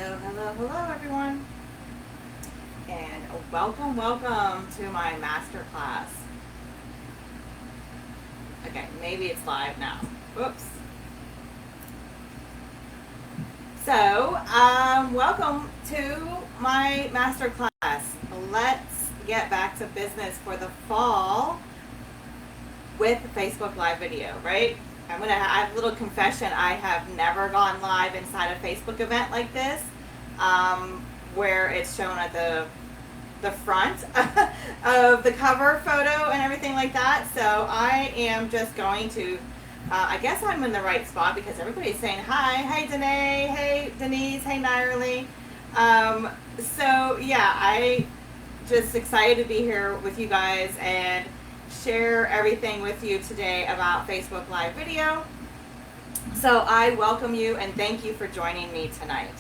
Hello, hello, hello, everyone, and welcome to my master class. Okay, maybe it's live now. Whoops. So, welcome to my master class. Let's get back to business for the fall with Facebook Live video, right? I'm gonna have a little confession. I have never gone live inside a Facebook event like this, where it's shown at the front of the cover photo and everything like that. So I am just going to. I guess I'm in the right spot because everybody's saying hi. Hey Danae. Hey Denise. Hey Nirely. So yeah, I just excited to be here with you guys and share everything with you today about Facebook Live video. So I welcome you and thank you for joining me tonight.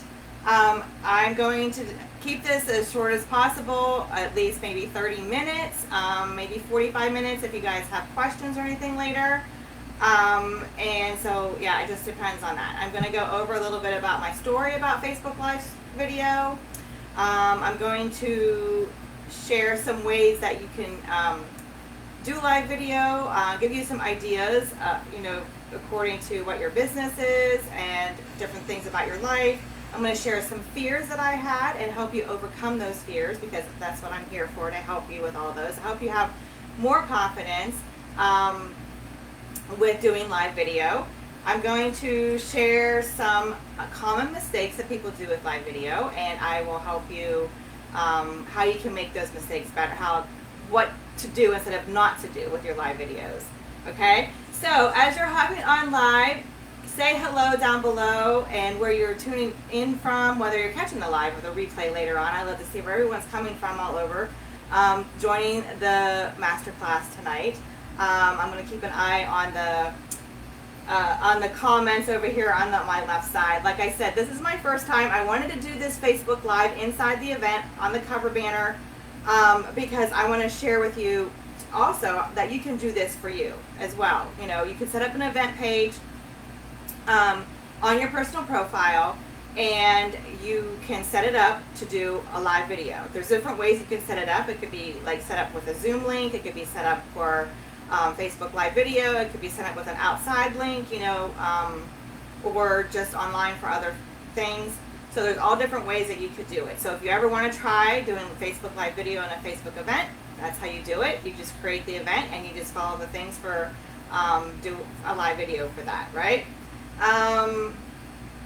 I'm going to keep this as short as possible, at least maybe 30 minutes, maybe 45 minutes if you guys have questions or anything later. And so, yeah, it just depends on that. I'm going to go over a little bit about my story about Facebook Live video. I'm going to share some ways that you can do live video, give you some ideas, according to what your business is and different things about your life. I'm going to share some fears that I had and help you overcome those fears, because that's what I'm here for, to help you with all those. I hope you have more confidence with doing live video. I'm going to share some common mistakes that people do with live video, and I will help you how you can make those mistakes better, what to do instead of not to do with your live videos. Okay, so as you're hopping on live, say hello down below and where you're tuning in from, whether you're catching the live or the replay later on. I love to see where everyone's coming from all over, joining the masterclass tonight. I'm going to keep an eye on the comments over here on my left side. Like I said, this is my first time. I wanted to do this Facebook Live inside the event on the cover banner, because I want to share with you also that you can do this for you as well. You know, you can set up an event page on your personal profile, and you can set it up to do a live video. There's different ways you can set it up. It could be like set up with a Zoom link. It could be set up for Facebook Live video. It could be set up with an outside link, or just online for other things. So there's all different ways that you could do it. So if you ever want to try doing Facebook Live video in a Facebook event, that's how you do it. You just create the event and you just follow the things for do a live video for that, right?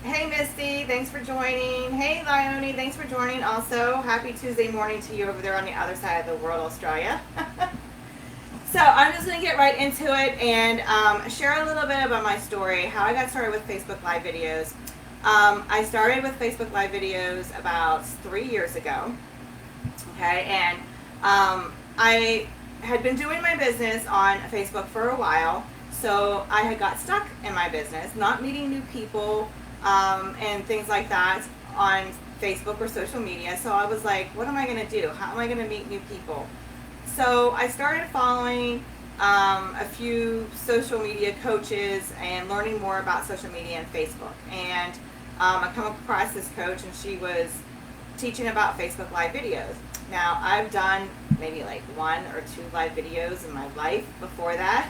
Hey Misty, thanks for joining. Hey Leonie, thanks for joining also. Happy Tuesday morning to you over there on the other side of the world, Australia. So I'm just going to get right into it and share a little bit about my story, how I got started with Facebook Live videos. I started with Facebook Live videos about 3 years ago, okay, and I had been doing my business on Facebook for a while, so I had got stuck in my business, not meeting new people and things like that on Facebook or social media. So I was like, what am I going to do? How am I going to meet new people? So I started following a few social media coaches and learning more about social media and Facebook. And I come across this coach, and she was teaching about Facebook Live videos. Now, I've done maybe like 1 or 2 live videos in my life before that.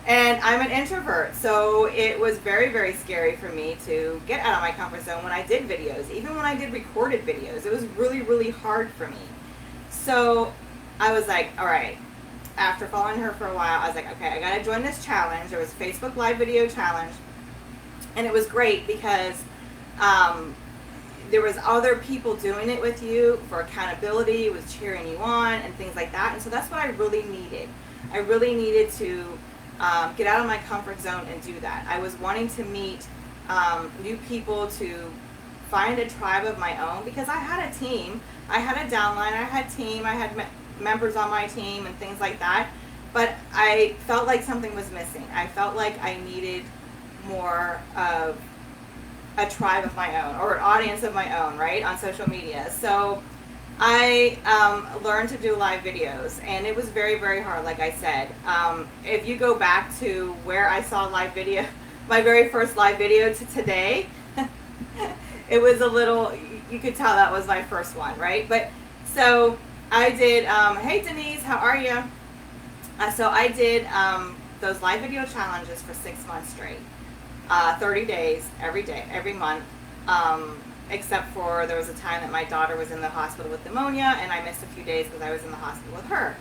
And I'm an introvert, so it was very, very scary for me to get out of my comfort zone when I did videos. Even when I did recorded videos, it was really, really hard for me. So I was like, all right, after following her for a while, I was like, okay, I got to join this challenge. There was Facebook Live Video Challenge. And it was great because there was other people doing it with you for accountability. It was cheering you on and things like that. And so that's what I really needed. I really needed to get out of my comfort zone and do that. I was wanting to meet new people, to find a tribe of my own, because I had a team. I had a downline. I had team. I had members on my team and things like that. But I felt like something was missing. I felt like I needed more of a tribe of my own, or an audience of my own, right, on social media. So I learned to do live videos, and it was very, very hard, like I said. If you go back to where I saw live video, my very first live video to today, it was a little, you could tell that was my first one, right? But so I did, hey Denise, how are you? So I did those live video challenges for 6 months straight, 30 days, every day, every month, except for there was a time that my daughter was in the hospital with pneumonia, and I missed a few days because I was in the hospital with her.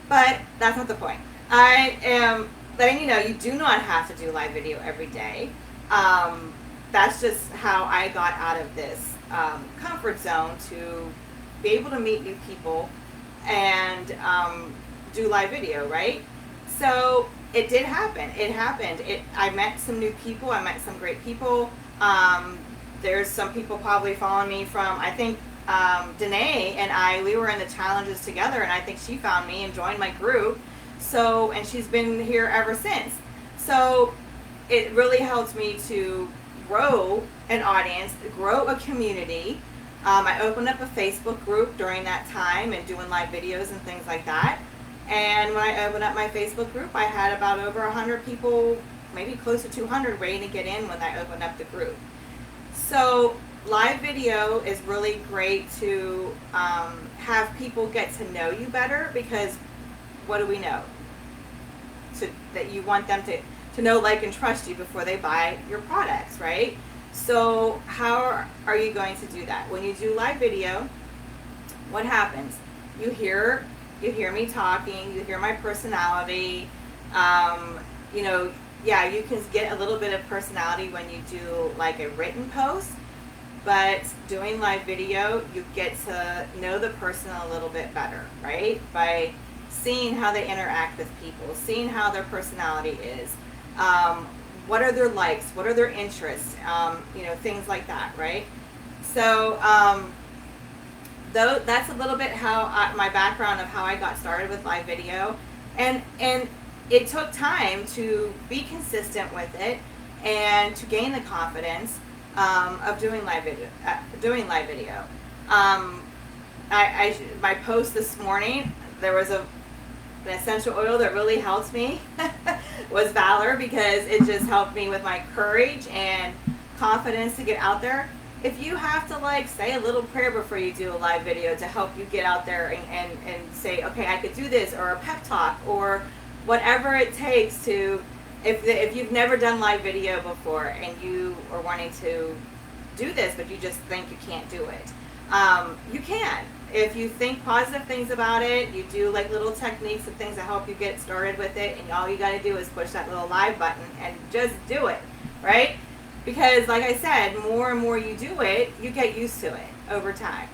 But that's not the point. I am letting you know you do not have to do live video every day. That's just how I got out of this comfort zone to be able to meet new people and do live video, right? So it did happen. It happened. I met some new people. I met some great people. There's some people probably following me from, I think, Danae and I, we were in the challenges together, and I think she found me and joined my group. So, and she's been here ever since. So it really helped me to grow an audience, grow a community. I opened up a Facebook group during that time and doing live videos and things like that. And when I opened up my Facebook group, I had about over 100 people, maybe close to 200 waiting to get in when I opened up the group. So live video is really great to have people get to know you better, because what do we know? That you want them to know, like, and trust you before they buy your products, right? So how are you going to do that? When you do live video, what happens? You hear me talking, you hear my personality. You know, yeah, you can get a little bit of personality when you do like a written post, but doing live video, you get to know the person a little bit better, right? By seeing how they interact with people, seeing how their personality is, what are their likes, what are their interests, you know, things like that, right? So though that's a little bit how my background of how I got started with live video, and it took time to be consistent with it and to gain the confidence of doing live video. My post this morning, there was an essential oil that really helped me was Valor, because it just helped me with my courage and confidence to get out there. If you have to like say a little prayer before you do a live video to help you get out there and say, okay, I could do this, or a pep talk, or whatever it takes to, if you've never done live video before and you are wanting to do this, but you just think you can't do it, you can. If you think positive things about it, you do like little techniques and things that help you get started with it, and all you got to do is push that little live button and just do it, right? Because like I said, more and more you do it, you get used to it over time.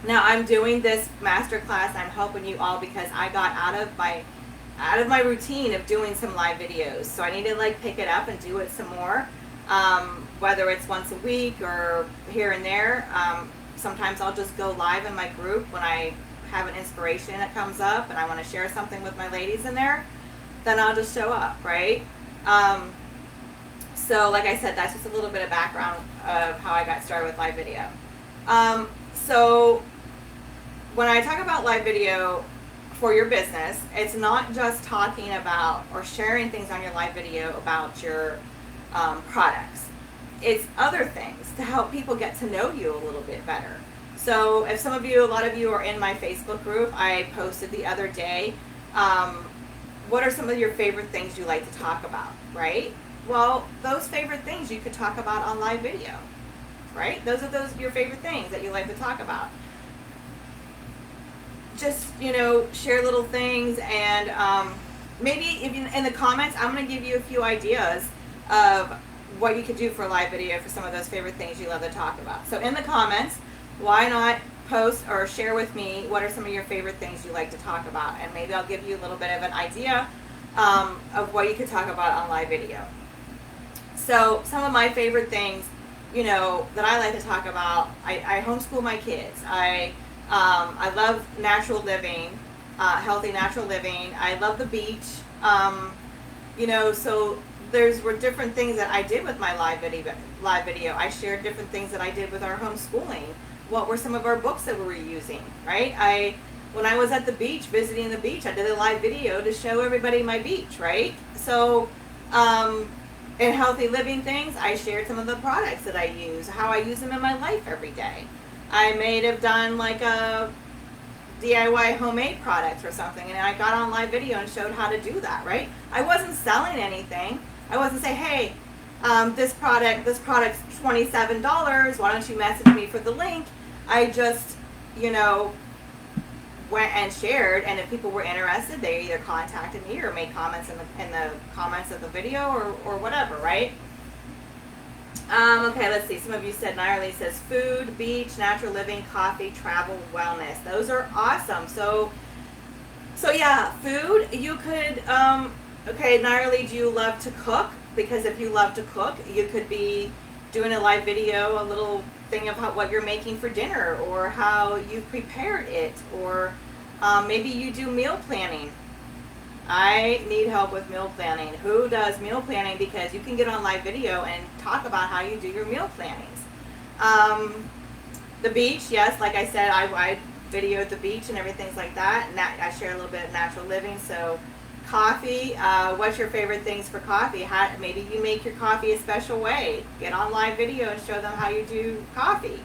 Now I'm doing this masterclass, I'm helping you all because I got out of my routine of doing some live videos. So I need to like pick it up and do it some more, whether it's once a week or here and there. Sometimes I'll just go live in my group when I have an inspiration that comes up and I want to share something with my ladies in there, then I'll just show up, right? So like I said, that's just a little bit of background of how I got started with live video. So when I talk about live video for your business, it's not just talking about or sharing things on your live video about your products. It's other things to help people get to know you a little bit better. So if a lot of you are in my Facebook group, I posted the other day, what are some of your favorite things you like to talk about, right? Well, those favorite things you could talk about on live video, right? Those are your favorite things that you like to talk about. Just, you know, share little things, and maybe if in the comments, I'm going to give you a few ideas of what you could do for a live video for some of those favorite things you love to talk about. So in the comments, why not post or share with me what are some of your favorite things you like to talk about, and maybe I'll give you a little bit of an idea of what you could talk about on live video. So some of my favorite things, you know, that I like to talk about, I homeschool my kids. I love natural living, healthy natural living. I love the beach. You know, so were different things that I did with my live video. I shared different things that I did with our homeschooling. What were some of our books that we were using, right? When I was at the beach, visiting the beach, I did a live video to show everybody my beach, right? So in healthy living things, I shared some of the products that I use, how I use them in my life every day. I may have done like a DIY homemade products or something, and I got on live video and showed how to do that, right? I wasn't selling anything. I wasn't saying, hey, this product's $27. Why don't you message me for the link? I just, went and shared, and if people were interested, they either contacted me or made comments in the comments of the video or whatever, right? Okay, let's see. Some of you said, Nirely says food, beach, natural living, coffee, travel, wellness. Those are awesome. So yeah, food. You could. Okay, Nirely, do you love to cook? Because if you love to cook, you could be doing a live video, a little thing of what you're making for dinner, or how you prepared it, or maybe you do meal planning. I need help with meal planning. Who does meal planning? Because you can get on live video and talk about how you do your meal plannings. The beach, yes, like I said, I videoed the beach and everything like that. And I share a little bit of natural living. So coffee, what's your favorite things for coffee? Maybe you make your coffee a special way. Get on live video and show them how you do coffee.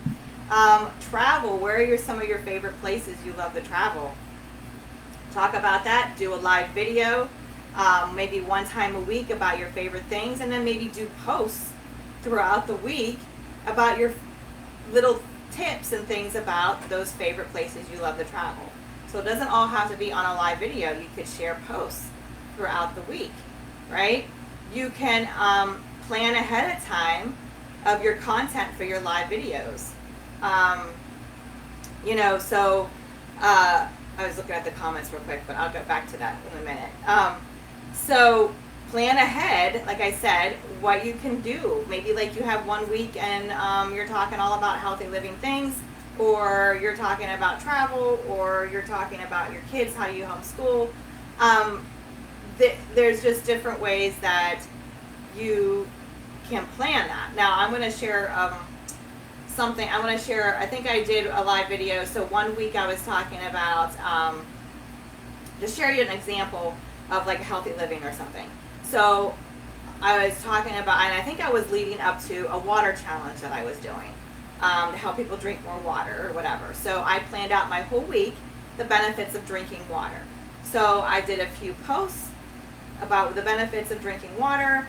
Travel, where are some of your favorite places you love to travel? Talk about that, do a live video, maybe one time a week about your favorite things, and then maybe do posts throughout the week about your little tips and things about those favorite places you love to travel. So it doesn't all have to be on a live video. You could share posts throughout the week, right? You can plan ahead of time of your content for your live videos. I was looking at the comments real quick, but I'll get back to that in a minute. So plan ahead, like I said, what you can do. Maybe like you have 1 week and you're talking all about healthy living things, or you're talking about travel, or you're talking about your kids, how you homeschool. There's just different ways that you can plan that. Now I'm going to share something. I want to share, I think I did a live video. So 1 week I was talking about, just share you an example of like healthy living or something. So I was talking about, and I think I was leading up to a water challenge that I was doing to help people drink more water or whatever. So I planned out my whole week, the benefits of drinking water. So I did a few posts about the benefits of drinking water.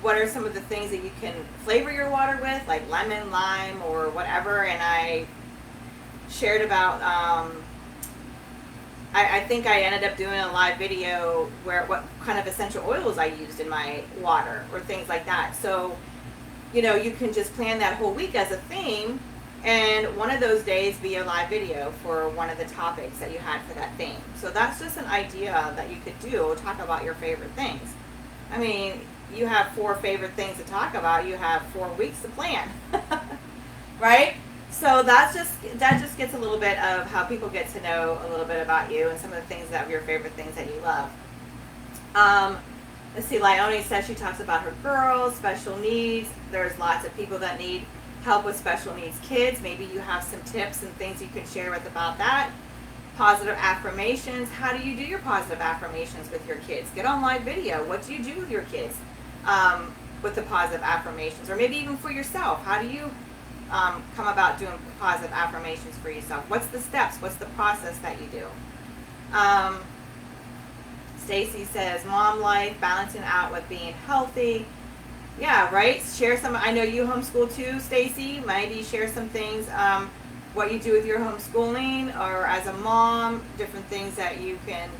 What are some of the things that you can flavor your water with, like lemon, lime, or whatever. And I shared about, I think I ended up doing a live video where what kind of essential oils I used in my water or things like that. So, you can just plan that whole week as a theme, and one of those days be a live video for one of the topics that you had for that theme. So that's just an idea that you could do, talk about your favorite things. I mean, you have 4 favorite things to talk about, you have 4 weeks to plan. Right? So that just gets a little bit of how people get to know a little bit about you and some of the things that are your favorite things that you love. Let's see, Leonie says she talks about her girls, special needs. There's lots of people that need help with special needs kids. Maybe you have some tips and things you can share with about that. Positive affirmations. How do you do your positive affirmations with your kids? Get on live video. What do you do with your kids with the positive affirmations? Or maybe even for yourself. How do you come about doing positive affirmations for yourself? What's the steps? What's the process that you do? Stacy says, mom life, balancing out with being healthy. Yeah, right? Share some. I know you homeschool too, Stacy. Maybe share some things, what you do with your homeschooling or as a mom, different things that you can,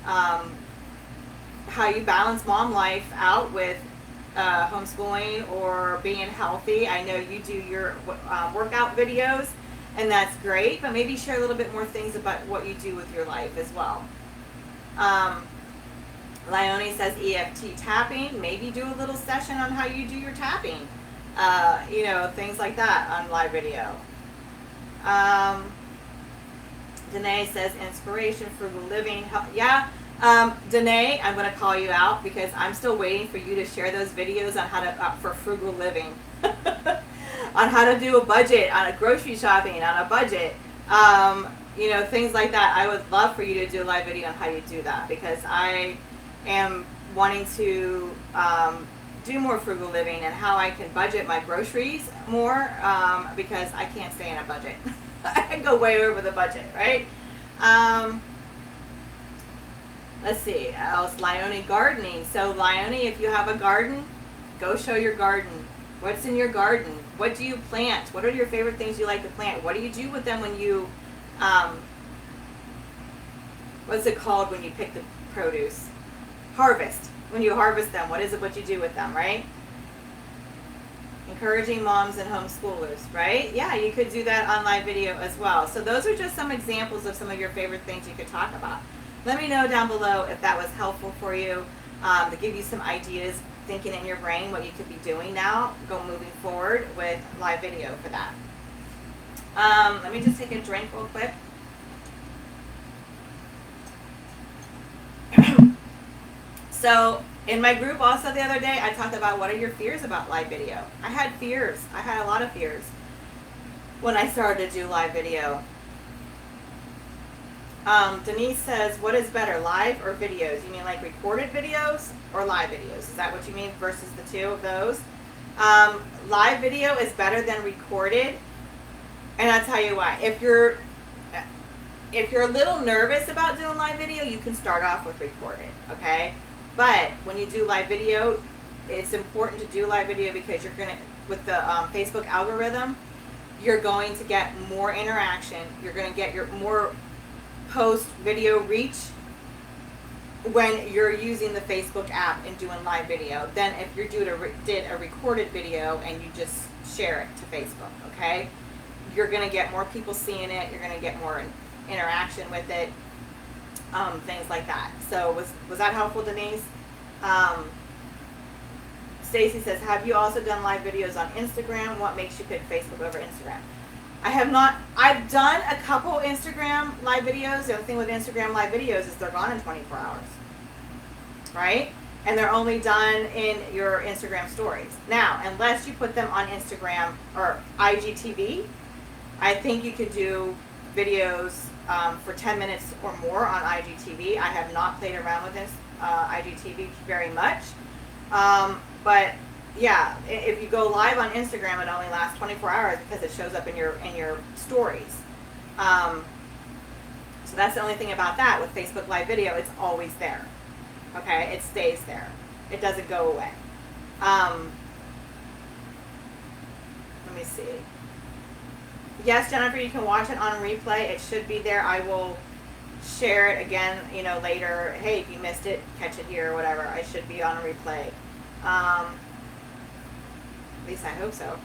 how you balance mom life out with homeschooling or being healthy. I know you do your workout videos, and that's great, but maybe share a little bit more things about what you do with your life as well. Leonie says EFT tapping. Maybe do a little session on how you do your tapping. Things like that on live video. Danae says inspiration, frugal living. Yeah, Danae, I'm going to call you out because I'm still waiting for you to share those videos on how to for frugal living, on how to do a budget, on a grocery shopping, on a budget. Things like that. I would love for you to do a live video on how you do that, because I am wanting to do more frugal living and how I can budget my groceries more, because I can't stay in a budget. I go way over the budget, right? Let's see, else Leonie gardening. So Leonie, if you have a garden, go show your garden. What's in your garden? What do you plant? What are your favorite things you like to plant? What do you do with them when you, what's it called when you pick the produce? Harvest. When you harvest them, what is it what you do with them, right? Encouraging moms and homeschoolers, right? Yeah, you could do that on live video as well. So those are just some examples of some of your favorite things you could talk about. Let me know down below if that was helpful for you, to give you some ideas, thinking in your brain what you could be doing now, moving forward with live video for that. Let me just take a drink real quick. So in my group also the other day, I talked about what are your fears about live video. I had fears. I had a lot of fears when I started to do live video. Denise says, what is better, live or videos? You mean like recorded videos or live videos? Is that what you mean versus the two of those? Live video is better than recorded. And I'll tell you why. If you're a little nervous about doing live video, you can start off with recorded, okay? But when you do live video, it's important to do live video because you're gonna, with the Facebook algorithm, you're going to get more interaction. You're gonna get your more post video reach when you're using the Facebook app and doing live video than if you did a recorded video and you just share it to Facebook, okay? You're gonna get more people seeing it. You're gonna get more interaction with it. Things like that. So was that helpful, Denise? Stacy says, have you also done live videos on Instagram? What makes you pick Facebook over Instagram? I have not. I've done a couple Instagram live videos. The other thing with Instagram live videos is they're gone in 24 hours, right? And they're only done in your Instagram stories. Now, unless you put them on Instagram or IGTV, I think you could do videos for 10 minutes or more on IGTV. I have not played around with this IGTV very much. But yeah, if you go live on Instagram, it only lasts 24 hours because it shows up in your stories. So that's the only thing about that. With Facebook Live Video, it's always there. Okay, it stays there. It doesn't go away. Let me see. Yes, Jennifer, you can watch it on replay. It should be there. I will share it again, later. Hey, if you missed it, catch it here or whatever. I should be on a replay. At least I hope so.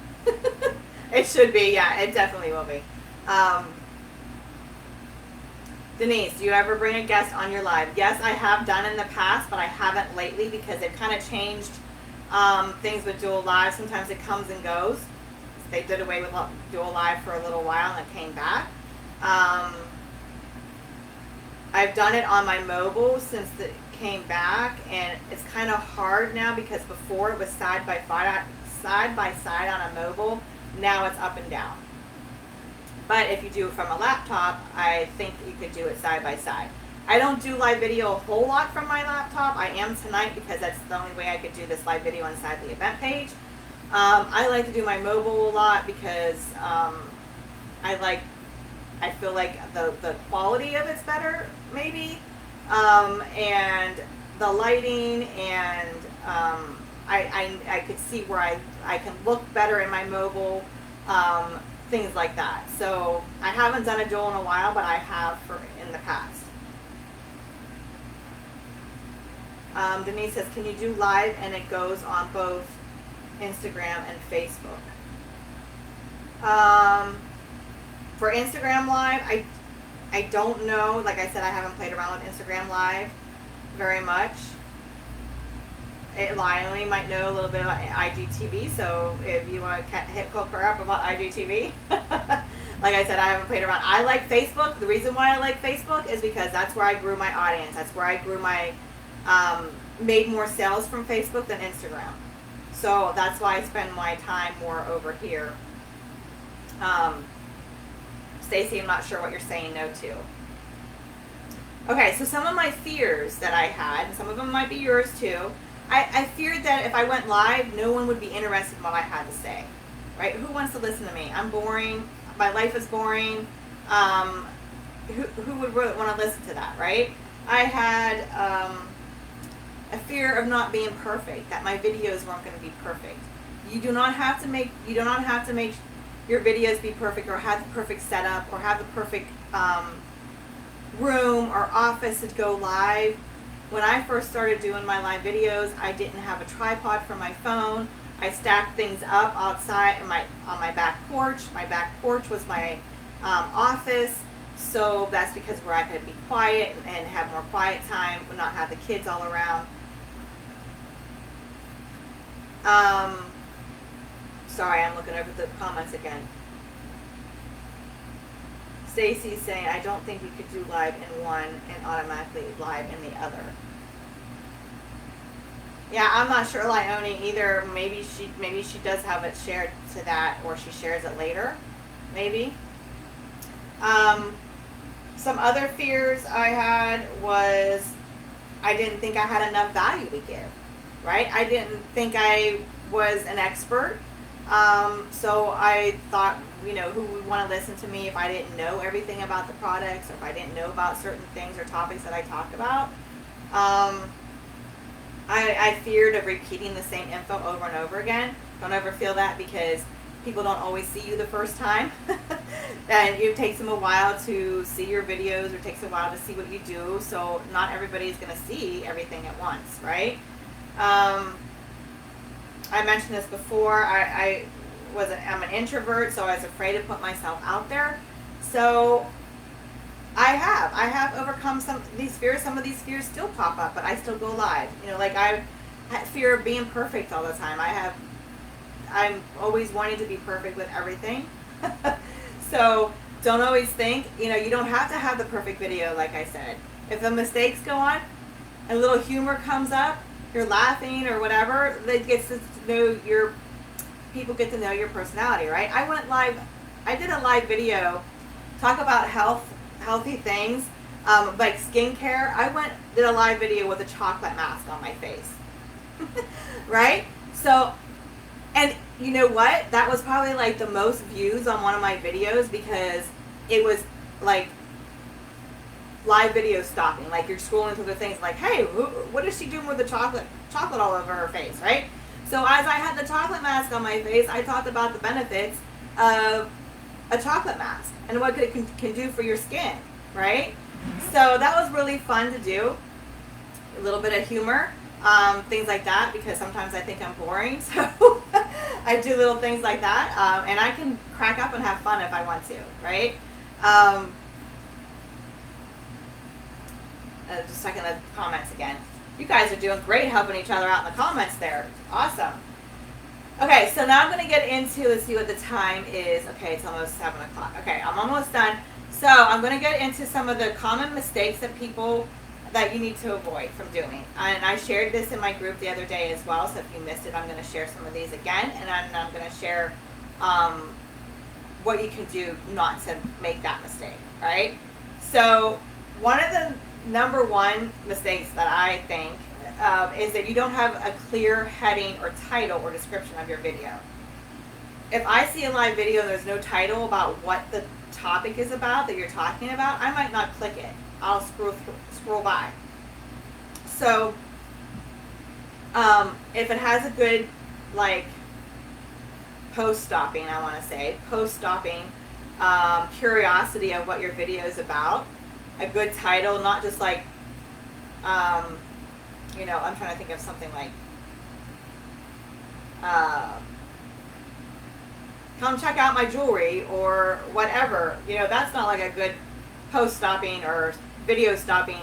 It should be, yeah, it definitely will be. Denise, do you ever bring a guest on your live? Yes, I have done in the past, but I haven't lately because they've kind of changed things with Dual Live. Sometimes it comes and goes. They did away with Dual Live for a little while and it came back. I've done it on my mobile since it came back, and it's kind of hard now because before it was side by side on a mobile. Now it's up and down. But if you do it from a laptop, I think you could do it side by side. I don't do live video a whole lot from my laptop. I am tonight because that's the only way I could do this live video inside the event page. I like to do my mobile a lot because I feel like the quality of it's better, maybe, and the lighting, and I could see where I can look better in my mobile, things like that. So I haven't done a dual in a while, but I have in the past. Denise says, can you do live and it goes on both Instagram and Facebook? For Instagram Live, I don't know. Like I said, I haven't played around with Instagram Live very much. Leonie might know a little bit about IGTV, so if you want to hook her up about IGTV. Like I said, I haven't played around. I like Facebook. The reason why I like Facebook is because that's where I grew my audience. That's where I grew my, made more sales from Facebook than Instagram. So that's why I spend my time more over here. Stacy, I'm not sure what you're saying no to. Okay, so some of my fears that I had, and some of them might be yours too. I feared that if I went live, no one would be interested in what I had to say, right? Who wants to listen to me? I'm boring. My life is boring. Who would really want to listen to that, right? I had a fear of not being perfect, that my videos weren't going to be perfect. You do not have to make your videos be perfect, or have the perfect setup, or have the perfect room or office to go live. When I first started doing my live videos, I didn't have a tripod for my phone. I stacked things up outside on my back porch. My back porch was my office, so that's because where I could be quiet and have more quiet time, and not have the kids all around. Sorry, I'm looking over the comments again. Stacy's saying, I don't think you could do live in one and automatically live in the other. Yeah, I'm not sure, Leonie, either. Maybe she does have it shared to that, or she shares it later. Maybe. Some other fears I had was I didn't think I had enough value to give, right? I didn't think I was an expert. So I thought, who would want to listen to me if I didn't know everything about the products, or if I didn't know about certain things or topics that I talk about. I feared of repeating the same info over and over again. Don't ever feel that, because people don't always see you the first time. And it takes them a while to see your videos, or takes a while to see what you do. So not everybody is going to see everything at once, right? I mentioned this before. I'm an introvert, so I was afraid to put myself out there. So I have overcome some of these fears. Some of these fears still pop up, but I still go live. Like I had fear of being perfect all the time. I'm always wanting to be perfect with everything. So don't always think, you don't have to have the perfect video, like I said. If the mistakes go on, a little humor comes up, you're laughing or whatever, that gets to know people get to know your personality, right? I went live, I did a live video, talk about healthy things, like skincare. Did a live video with a chocolate mask on my face, right? So, and you know what? That was probably like the most views on one of my videos, because it was like live video stopping. Like you're scrolling through the things like, hey, what is she doing with the chocolate all over her face, right? So as I had the chocolate mask on my face, I talked about the benefits of a chocolate mask and what it can do for your skin, right? So that was really fun to do. A little bit of humor, things like that, because sometimes I think I'm boring, so I do little things like that, and I can crack up and have fun if I want to, right? Just checking the comments again. You guys are doing great helping each other out in the comments there. Awesome. Okay, so now I'm going to get into, let's see what the time is. Okay, it's almost 7 o'clock. Okay, I'm almost done. So I'm going to get into some of the common mistakes that you need to avoid from doing. And I shared this in my group the other day as well, so if you missed it, I'm going to share some of these again, and I'm going to share what you can do not to make that mistake, right? So one of the number one mistakes that I think is that you don't have a clear heading or title or description of your video. If I see a live video and there's no title about what the topic is about that you're talking about, I might not click it. I'll scroll by. So if it has a good post-stopping, curiosity of what your video is about, a good title, not just I'm trying to think of something like come check out my jewelry or whatever. That's not like a good post-stopping or video stopping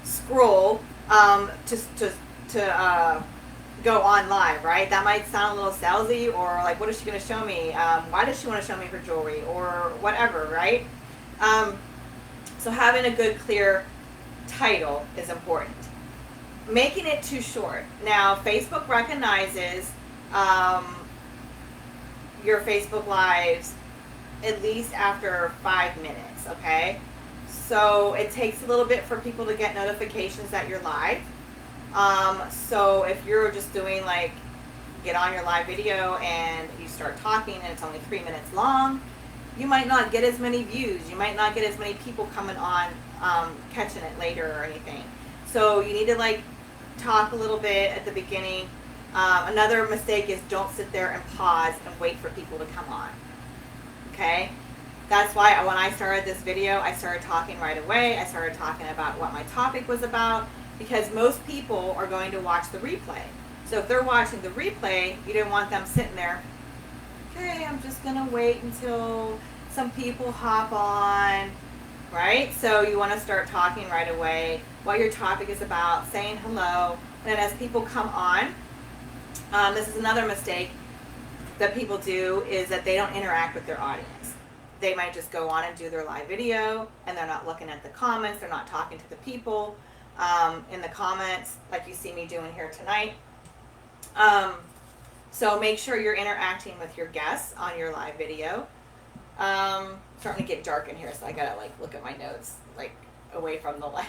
scroll to go on live, right? That might sound a little salesy, or like, what is she going to show me? Why does she want to show me her jewelry, or whatever, right? So having a good, clear title is important. Making it too short. Now, Facebook recognizes your Facebook Lives at least after 5 minutes, okay? So it takes a little bit for people to get notifications that you're live. So if you're just doing like, get on your live video and you start talking and it's only 3 minutes long, you might not get as many views. You might not get as many people coming on, catching it later or anything. So you need to like talk a little bit at the beginning. Another mistake is don't sit there and pause and wait for people to come on. Okay? That's why when I started this video, I started talking right away. I started talking about what my topic was about, because most people are going to watch the replay. So if they're watching the replay, you don't want them sitting there, okay, I'm just going to wait until some people hop on, right? So you want to start talking right away, what your topic is about, saying hello. And then as people come on, this is another mistake that people do, is that they don't interact with their audience. They might just go on and do their live video, and they're not looking at the comments. They're not talking to the people in the comments like you see me doing here tonight. So make sure you're interacting with your guests on your live video. Starting to get dark in here, so I gotta like look at my notes like away from the light.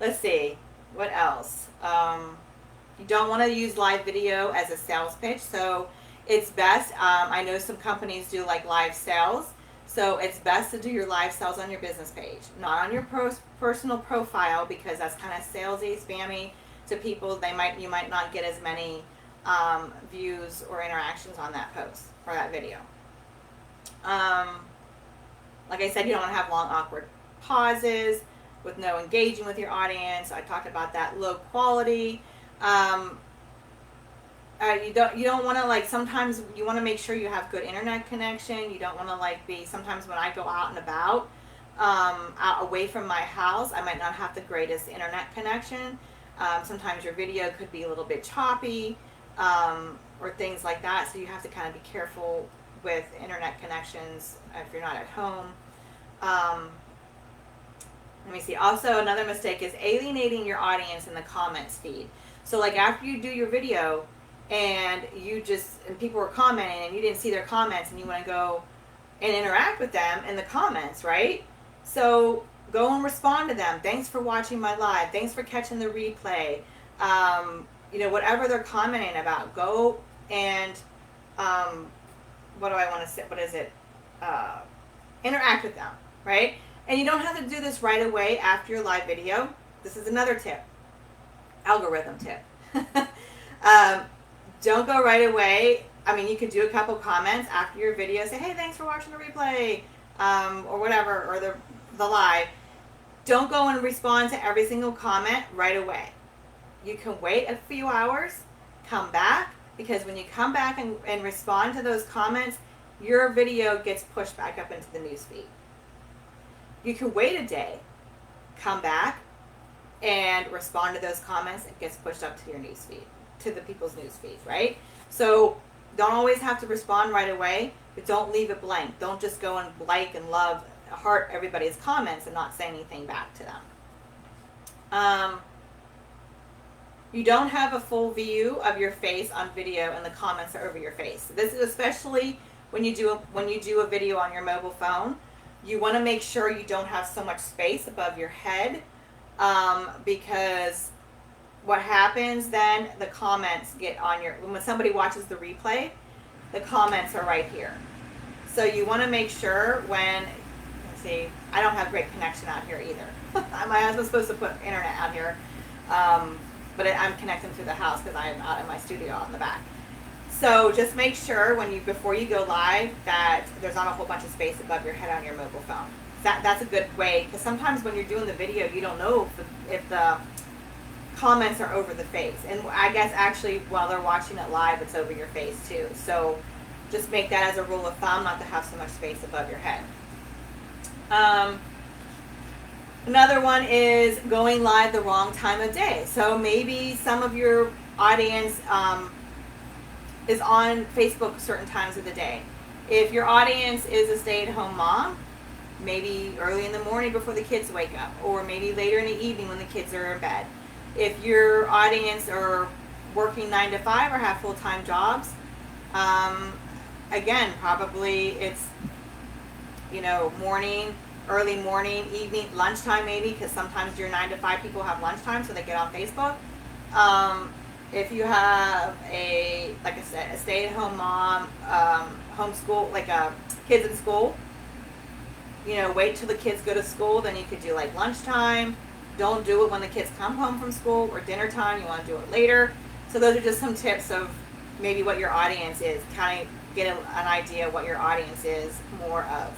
Let's see, what else? You don't want to use live video as a sales pitch, so it's best. I know some companies do like live sales, so it's best to do your live sales on your business page, not on your personal profile, because that's kind of salesy, spammy to people. You might not get as many views or interactions on that post or that video. Like I said, you don't want to have long, awkward pauses with no engaging with your audience. I talked about that. Low quality. You don't want to, like, sometimes you want to make sure you have good internet connection. You don't want to like be, sometimes when I go out and about, out away from my house, I might not have the greatest internet connection. Sometimes your video could be a little bit choppy, or things like that. So you have to kind of be careful with internet connections if you're not at home. Let me see. Also, another mistake is alienating your audience in the comments feed. So like after you do your video and people were commenting and you didn't see their comments, and you want to go and interact with them in the comments, right? So go and respond to them. Thanks for watching my live. Thanks for catching the replay. Whatever they're commenting about, go and, what do I want to say? What is it? Interact with them, right? And you don't have to do this right away after your live video. This is another tip, algorithm tip. Don't go right away. I mean, you could do a couple comments after your video. Say, hey, thanks for watching the replay, or whatever, or the live. Don't go and respond to every single comment right away. You can wait a few hours, come back, because when you come back and respond to those comments, your video gets pushed back up into the newsfeed. You can wait a day, come back, and respond to those comments. It gets pushed up to your newsfeed, to the people's newsfeeds, right? So don't always have to respond right away, but don't leave it blank. Don't just go and like and love, heart everybody's comments and not say anything back to them. You don't have a full view of your face on video and the comments are over your face. This is especially when you do a video on your mobile phone. You want to make sure you don't have so much space above your head, because what happens then, the comments get on when somebody watches the replay, the comments are right here. So you want to make sure let's see, I don't have great connection out here either. My husband's supposed to put internet out here, but I'm connecting through the house because I'm out in my studio out in the back. So just make sure before you go live that there's not a whole bunch of space above your head on your mobile phone. That's a good way, because sometimes when you're doing the video, you don't know if the comments are over the face. And I guess actually while they're watching it live, it's over your face too. So just make that as a rule of thumb, not to have so much space above your head. Another one is going live the wrong time of day. So maybe some of your audience is on Facebook certain times of the day. If your audience is a stay-at-home mom, maybe early in the morning before the kids wake up, or maybe later in the evening when the kids are in bed. If your audience are working 9 to 5 or have full-time jobs, again, probably it's, morning, early morning, evening, lunchtime maybe, because sometimes your 9 to 5 people have lunchtime, so they get on Facebook. If you have like I said, a stay-at-home mom, homeschool, like kids in school, wait till the kids go to school. Then you could do like lunchtime. Don't do it when the kids come home from school or dinner time. You want to do it later. So those are just some tips of maybe what your audience is. Kind of get an idea of what your audience is more of.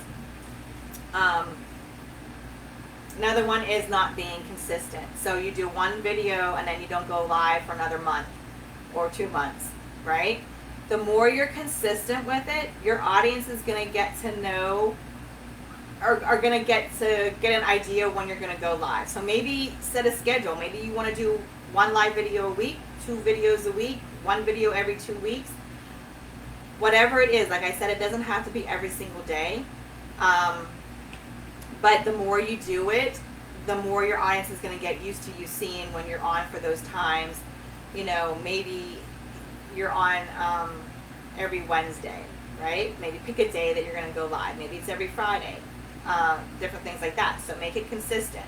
Another one is not being consistent. So you do one video and then you don't go live for another month or 2 months, right? The more you're consistent with it, your audience is going to get to know, are going to get an idea when you're going to go live. So maybe set a schedule. Maybe you want to do 1 live video a week, 2 videos a week, 1 video every 2 weeks. Whatever it is, like I said, it doesn't have to be every single day. But the more you do it, the more your audience is going to get used to you seeing when you're on for those times. Maybe you're on every Wednesday, right? Maybe pick a day that you're going to go live. Maybe it's every Friday. Different things like that. So make it consistent.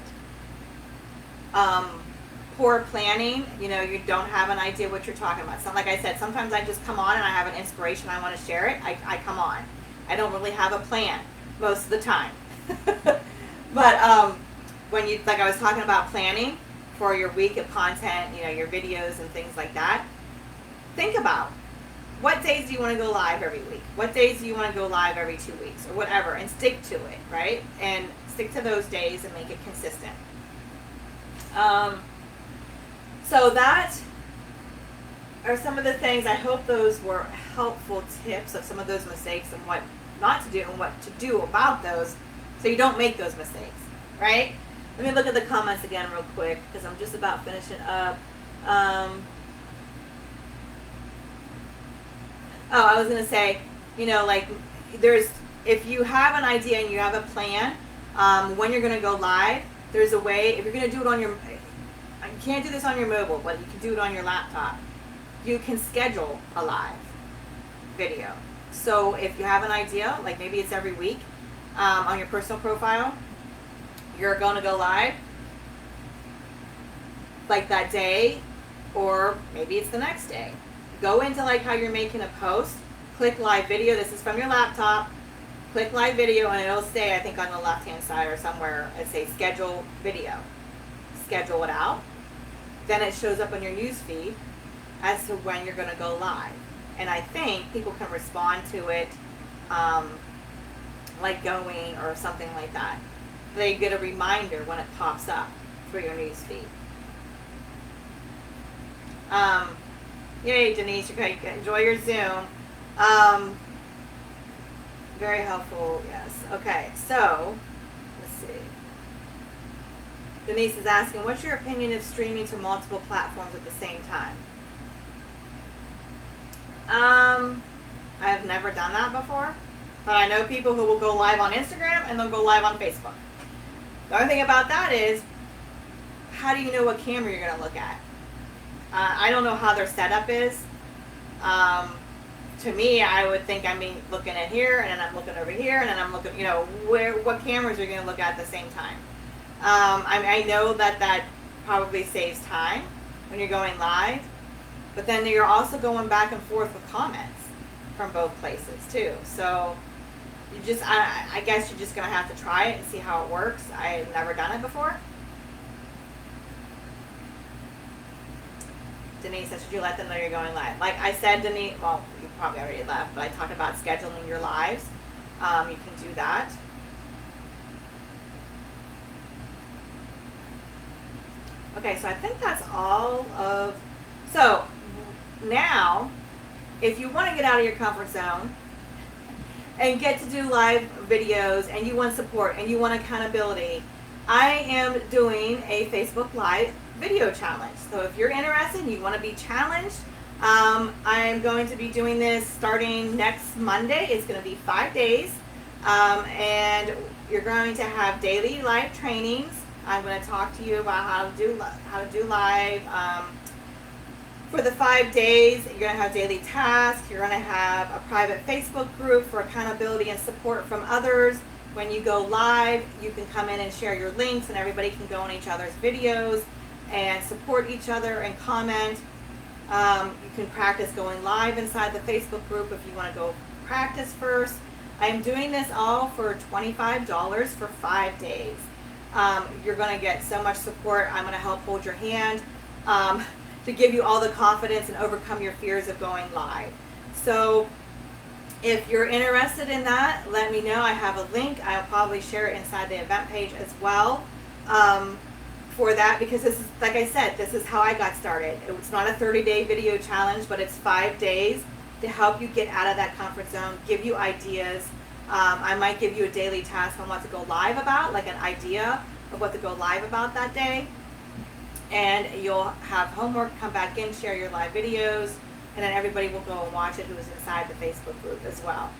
Poor planning, you don't have an idea what you're talking about. So like I said, sometimes I just come on and I have an inspiration, I want to share it. I come on. I don't really have a plan most of the time. But when like I was talking about planning for your week of content, your videos and things like that, think about what days do you want to go live every week? What days do you want to go live every 2 weeks or whatever, and stick to it, right? And stick to those days and make it consistent. So that are some of the things. I hope those were helpful tips of some of those mistakes and what not to do and what to do about those so you don't make those mistakes, right? Let me look at the comments again real quick because I'm just about finishing up. I was going to say, like if you have an idea and you have a plan, when you're going to go live, there's a way, if you're going to do it on you can't do this on your mobile, but you can do it on your laptop. You can schedule a live video. So if you have an idea, like maybe it's every week, on your personal profile, you're going to go live like that day, or maybe it's the next day. Go into like how you're making a post, click live video. This is from your laptop. Click live video and it'll say, I think on the left hand side or somewhere, it says schedule video. Schedule it out. Then it shows up on your news feed as to when you're going to go live. And I think people can respond to it like going or something like that. They get a reminder when it pops up for your news feed. Yay, Denise, you can enjoy your Zoom. Very helpful, yes. Okay, so let's see. Denise is asking, what's your opinion of streaming to multiple platforms at the same time? I've never done that before, but I know people who will go live on Instagram and they'll go live on Facebook. The only thing about that is, how do you know what camera you're going to look at? I don't know how their setup is. To me, I would think I'm looking at here, and then I'm looking over here, and then I'm looking, what cameras are you going to look at the same time? I know that probably saves time when you're going live, but then you're also going back and forth with comments from both places too. So I guess you're just going to have to try it and see how it works. I've never done it before. Denise said, should you let them know you're going live? Like I said, Denise, well, you probably already left, but I talked about scheduling your lives. You can do that. Okay, so I think that's all of, so now, if you want to get out of your comfort zone and get to do live videos and you want support and you want accountability, I am doing a Facebook Live video challenge. So if you're interested and you want to be challenged, I'm going to be doing this starting next Monday. It's going to be 5 days, and you're going to have daily live trainings. I'm going to talk to you about how to do live. For the 5 days, you're going to have daily tasks. You're going to have a private Facebook group for accountability and support from others. When you go live, you can come in and share your links, and everybody can go on each other's videos and support each other and comment. You can practice going live inside the Facebook group if you want to go practice first. I am doing this all for $25 for 5 days. You're going to get so much support. I'm going to help hold your hand to give you all the confidence and overcome your fears of going live. So if you're interested in that, let me know. I have a link. I'll probably share it inside the event page as well for that, because this is, like I said, this is how I got started. It's not a 30-day video challenge, but it's 5 days to help you get out of that comfort zone, give you ideas. I might give you a daily task on what to go live about, like an idea of what to go live about that day. And you'll have homework, come back in, share your live videos, and then everybody will go and watch it who is inside the Facebook group as well.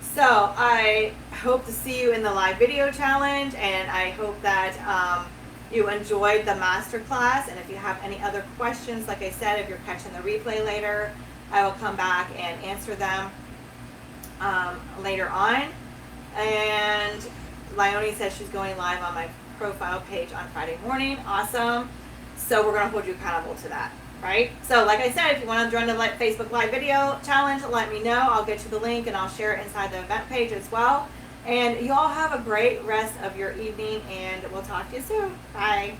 So I hope to see you in the live video challenge, and I hope that you enjoyed the masterclass. And if you have any other questions, like I said, if you're catching the replay later, I will come back and answer them later on. And Leonie says she's going live on my profile page on Friday morning. Awesome. So we're going to hold you accountable to that, right? So like I said, if you want to join the Facebook live video challenge, let me know. I'll get you the link and I'll share it inside the event page as well. And you all have a great rest of your evening, and we'll talk to you soon. Bye.